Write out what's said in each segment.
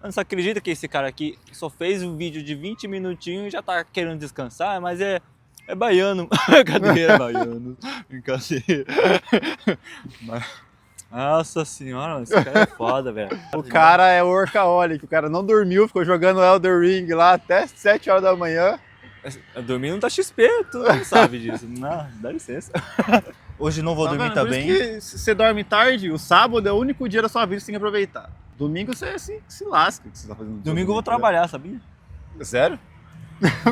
Mano, você acredita que esse cara aqui só fez um vídeo de 20 minutinhos e já tá querendo descansar? Mas é baiano. Brincadeira, baiano. Brincadeira. Nossa senhora, esse cara é foda, velho. O cara é workaholic, o cara não dormiu, ficou jogando Elden Ring lá até 7 horas da manhã. Dormindo da XP, tu não sabe disso. Não, dá licença. Hoje não vou dormir Por isso também. que se você dorme tarde, o sábado é o único dia da sua vida que você tem que aproveitar. Domingo você se lasca. Que você tá fazendo Domingo eu vou trabalhar, sabia? Sério?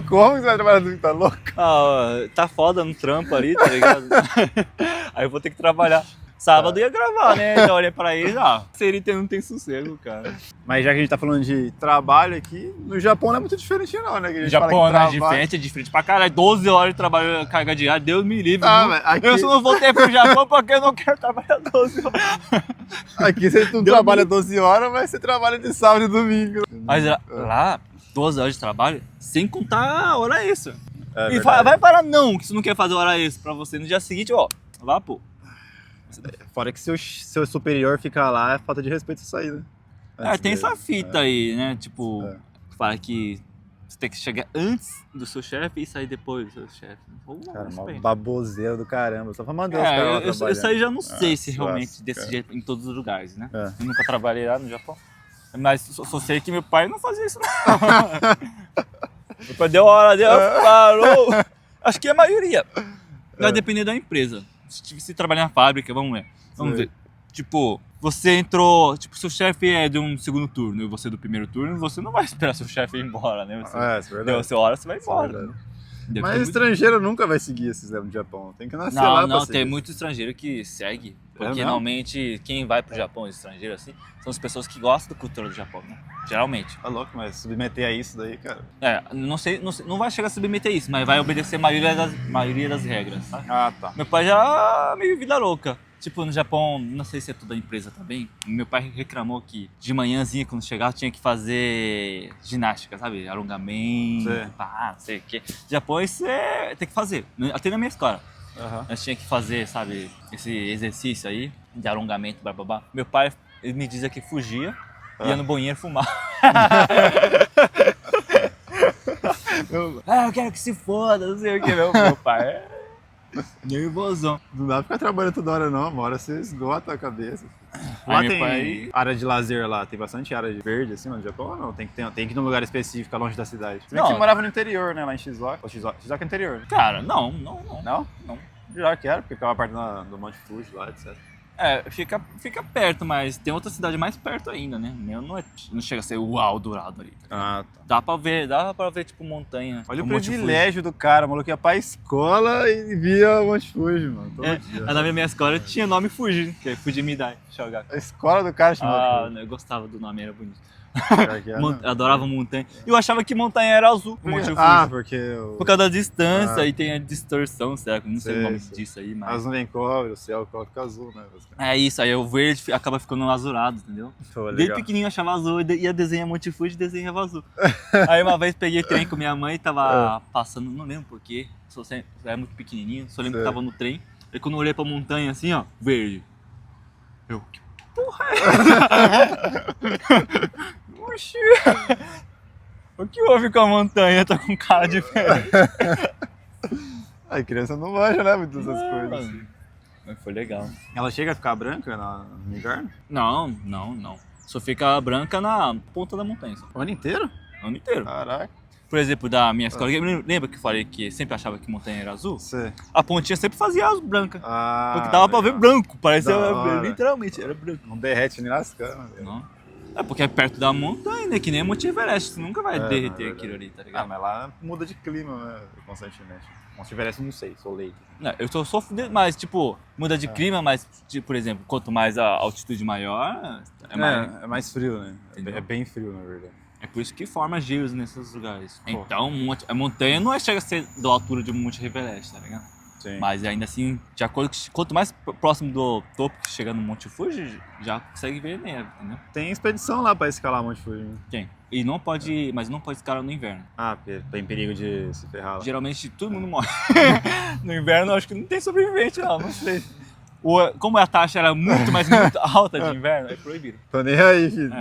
Como que você vai trabalhar domingo? Tá louco? Ah, tá foda no trampo ali, tá ligado? Aí eu vou ter que trabalhar. Sábado ia gravar, né? Então eu olhei pra ele, Serita não tem sossego, cara. Mas já que a gente tá falando de trabalho aqui, no Japão não é muito diferente não, né? Que a gente Japão, fala né? que trabalho... É diferente pra caralho. 12 horas de trabalho, carga diária, Deus me livre. Mas aqui... Eu só não voltei pro Japão porque eu não quero trabalhar 12 horas. Aqui você não trabalha 12 horas, mas você trabalha de sábado e domingo. Mas lá, 12 horas de trabalho, sem contar a hora extra. É E vai falar não, que você não quer fazer hora extra pra você. No dia seguinte, vá, pô. Fora que seu superior ficar lá, é falta de respeito isso aí, né? Tem essa fita aí, né? Tipo, fala que você tem que chegar antes do seu chefe e sair depois do seu chefe. Cara, uma baboseira do caramba. Só pra mandar os caras lá trabalhar. Isso aí já não sei se realmente desse jeito em todos os lugares, né? Eu nunca trabalhei lá no Japão. Mas só sei que meu pai não fazia isso, não. Meu pai deu hora, parou. Acho que é a maioria. Vai depender da empresa. Se trabalhar na fábrica, vamos ver. Tipo, você entrou, seu chefe é de um segundo turno e você do primeiro turno, você não vai esperar seu chefe ir embora, né? Você isso é verdade. deu a sua hora, você vai embora. Né? Mas estrangeiro nunca vai seguir esses leves no Japão. Tem que nascer lá pra seguir. Tem muito estrangeiro que segue. Porque normalmente quem vai pro Japão, estrangeiro assim, são as pessoas que gostam da cultura do Japão, né? Geralmente. Tá louco, mas submeter a isso daí, cara. Não sei, não vai chegar a submeter a isso, mas vai obedecer a maioria das regras, sabe? Tá. Meu pai já meio vida louca. Tipo, no Japão, não sei se é toda a empresa também, meu pai reclamou que de manhãzinha, quando chegava, tinha que fazer ginástica, sabe? Alongamento, não sei o quê. No Japão, isso tem que fazer, até na minha escola. Nós tinha que fazer, sabe, esse exercício aí, de alongamento, blá blá blá. Meu pai, ele me dizia que fugia, ia no banheiro fumar. Eu quero que se foda, não sei o que, meu pai nervosão. Não dá pra ficar trabalhando toda hora não, uma hora você esgota a cabeça. Lá tem área de lazer lá, tem bastante área de verde assim no Japão ou não? Tem que ir num lugar específico, longe da cidade. Você morava no interior, né, lá em Shizuoka. Shizuoka é interior, né? Cara, não. Não? Já que era, porque ficava perto do Monte Fuji lá, etc. Fica perto, mas tem outra cidade mais perto ainda, né? Não chega a ser uau, Dourado ali. Tá. Dá pra ver, tipo, montanha. Olha o privilégio do cara, o maluco ia pra escola e via o Monte Fuji, mano. Todo dia. Na minha escola tinha nome Fuji, que é Fujimidai, Shogaku. A escola do cara chamava eu gostava do nome, era bonito. Eu adorava montanha. Eu achava que montanha era azul. Porque... Por causa da distância e tem a distorção, certo? Não sei o nome disso aí, mas... As nuvens cobrem, o céu fica azul, né? É isso, aí o verde acaba ficando azulado, entendeu? Desde pequenininho eu achava azul, ia desenhar Monte Fuji e desenhava azul. Aí uma vez peguei trem com minha mãe, tava passando, não lembro porquê, era muito pequenininho, só lembro que tava no trem. Aí quando eu olhei pra montanha assim, verde. Eu, que porra é essa? Oxi! O que houve com a montanha? Tá com cara diferente. A criança não manja, né, muitas dessas coisas. Mas foi legal. Ela chega a ficar branca no inverno? Não. Só fica branca na ponta da montanha. Só. O ano inteiro? O ano inteiro. Caraca. Por exemplo, da minha escola, lembra que eu falei que sempre achava que montanha era azul? Sim. A pontinha sempre fazia azul branca. Porque dava pra ver branco, parecia literalmente, era branco. Não derrete nem lascando. Não. Porque é perto da montanha, né? Que nem Monte Everest, você nunca vai derreter aquilo ali, tá ligado? Mas lá muda de clima, né? Constantemente. Monte Everest não sei, sou leigo. Não, eu só sofro, mas tipo, muda de clima, mas, tipo, por exemplo, quanto mais a altitude maior, é mais frio, né? Entendeu? É bem frio, na verdade. É por isso que forma gelos nesses lugares. Então, a montanha não chega a ser da altura de um Monte Everest, tá ligado? Sim. Mas ainda assim, quanto mais próximo do topo que chega no Monte Fuji, já consegue ver neve, entendeu? Tem expedição lá pra escalar Monte Fuji. Tem. E não pode, mas não pode escalar no inverno. Porque tem perigo de se ferrar lá. Geralmente todo mundo morre. No inverno acho que não tem sobrevivente não sei. como a taxa era muito, mas muito alta de inverno, é proibido. Tô nem aí, filho.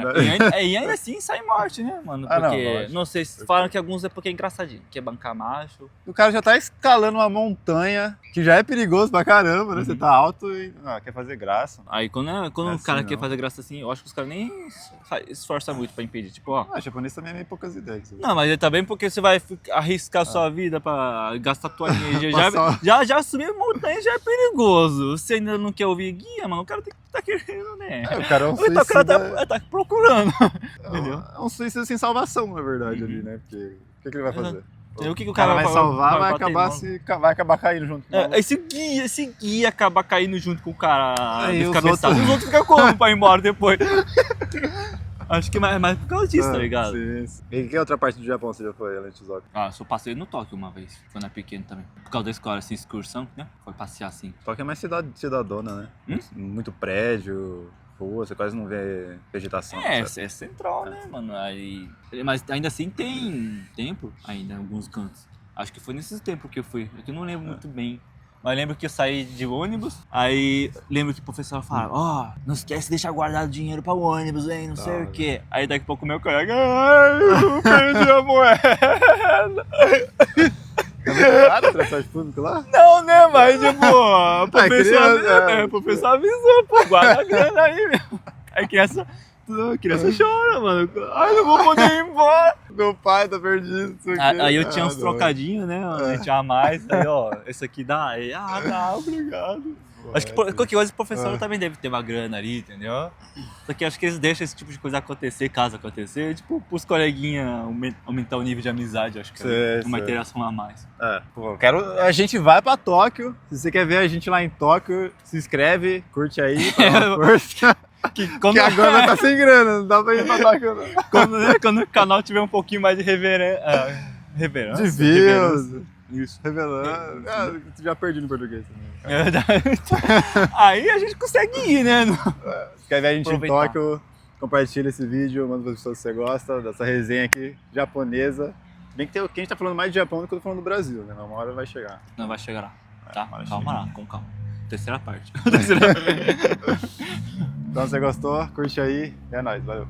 E ainda assim sai morte, né, mano? Porque, não sei, falam que alguns é porque é engraçadinho, que é bancar macho. O cara já tá escalando uma montanha, que já é perigoso pra caramba, né? Você tá alto e quer fazer graça. Aí quando o cara quer fazer graça assim, eu acho que os caras nem esforçam muito pra impedir. Tipo, ó. O japonês também é meio poucas ideias. Não, mas também porque você vai arriscar sua vida pra gastar tua energia. Já subir montanha já é perigoso. Você ainda não quer ouvir guia, mano, o cara tá querendo, né? O cara é um suicida. O cara tá procurando. Entendeu? É um suicida sem salvação, na verdade, ali, né? Porque o que ele vai fazer? O que o cara vai salvar, vai acabar caindo junto com o esse guia acaba caindo junto com o cara descabeçado. Os outros ficam como pra ir embora depois? Acho que é mais por causa disso, tá ligado? Sim. E que outra parte do Japão você já foi, além de Shizuoka? Eu só passei no Tóquio uma vez, quando era pequeno também. Por causa da escola, assim, excursão, né? Foi passear assim. Tóquio é mais cidadona, né? Muito prédio, rua, você quase não vê vegetação. É central, né, mano? Mas ainda assim tem templo ainda em alguns cantos. Acho que foi nesses tempos que eu fui. Eu não lembro muito bem. Mas lembro que eu saí de ônibus, aí lembro que o professor falava, não esquece de deixar guardado dinheiro pra o ônibus, hein, não sei o quê. Aí daqui a pouco o meu colega, eu perdi a moeda. Tá transporte público lá? Não, né, mas tipo, o professor avisou, pô, guarda a grana aí, meu. Aí criança chora, mano. Ai, não vou poder ir embora. Meu pai tá perdido. Aí eu tinha uns trocadinhos, né? Eu tinha a mais. Aí, ó, esse aqui dá. Aí, dá, obrigado. Acho que qualquer coisa o professor também deve ter uma grana ali, entendeu? Só que acho que eles deixam esse tipo de coisa acontecer, caso acontecer, tipo, pros coleguinhas aumentar o nível de amizade, acho que é uma interação a mais. A gente vai pra Tóquio. Se você quer ver a gente lá em Tóquio, se inscreve, curte aí. Que agora vai tá sem grana, não dá pra ir pra Tóquio não. Quando o canal tiver um pouquinho mais de reverência. De views. Isso. Revelando. Já perdi no português também. É verdade. Aí a gente consegue ir, né? Se quer ver a gente em Tóquio, compartilha esse vídeo, manda para as pessoas que você gosta dessa resenha aqui, japonesa. Bem que a gente tá falando mais de Japão do que eu tô falando do Brasil, né? Uma hora vai chegar. Não vai chegar lá. Tá? Calma lá, com calma. Terceira parte. Então, se você gostou, curte aí. É nóis, valeu.